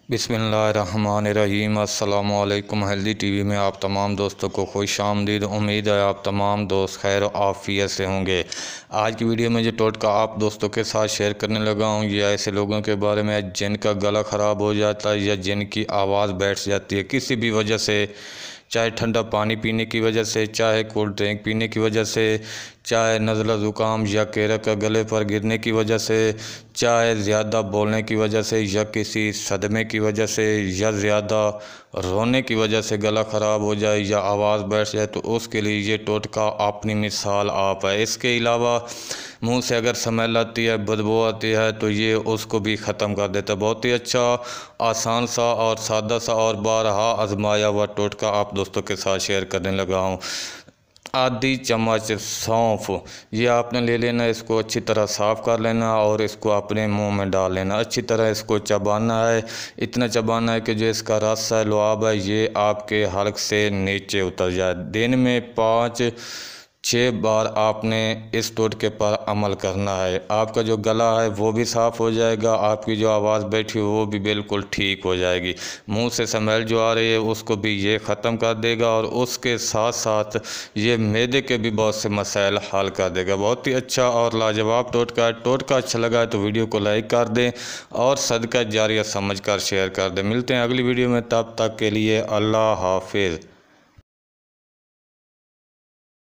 बिस्मिल्लाहिर्रहमानिर्रहीम। अस्सलामुअलैकुम। Healthy TV में आप तमाम दोस्तों को खुश आमदीद। उम्मीद है आप तमाम दोस्त खैर आफ़ियत से होंगे। आज की वीडियो में जो टोटका आप दोस्तों के साथ शेयर करने लगा हूँ ये ऐसे लोगों के बारे में जिनका गला ख़राब हो जाता है या जिनकी आवाज़ बैठ जाती है किसी भी वजह से, चाहे ठंडा पानी पीने की वजह से, चाहे कोल्ड ड्रिंक पीने की वजह से, चाहे नज़ला ज़ुकाम या केरा का गले पर गिरने की वजह से, चाहे ज़्यादा बोलने की वजह से या किसी सदमे की वजह से या ज़्यादा रोने की वजह से गला ख़राब हो जाए या आवाज़ बैठ जाए तो उसके लिए ये टोटका अपनी मिसाल आप है। इसके अलावा मुंह से अगर स्मेल आती है, बदबू आती है तो ये उसको भी ख़त्म कर देता है। बहुत ही अच्छा, आसान सा और सादा सा और बारहा आजमाया हुआ टोटका आप दोस्तों के साथ शेयर करने लगा हूँ। आधी चम्मच सौंफ ये आपने ले लेना, इसको अच्छी तरह साफ़ कर लेना और इसको अपने मुंह में डाल लेना। अच्छी तरह इसको चबाना है, इतना चबाना है कि जो इसका रस है, लुआब है, ये आपके हल्क से नीचे उतर जाए। दिन में 5-6 बार आपने इस टोटके पर अमल करना है। आपका जो गला है वो भी साफ़ हो जाएगा, आपकी जो आवाज़ बैठी हो वो भी बिल्कुल ठीक हो जाएगी। मुंह से स्मेल जो आ रही है उसको भी ये ख़त्म कर देगा और उसके साथ साथ ये मैदे के भी बहुत से मसाइल हल कर देगा। बहुत ही अच्छा और लाजवाब टोटका है। टोटका अच्छा लगा है तो वीडियो को लाइक कर दें और सदका जारिया समझ कर शेयर कर दें। मिलते हैं अगली वीडियो में, तब तक के लिए अल्लाह हाफिज़।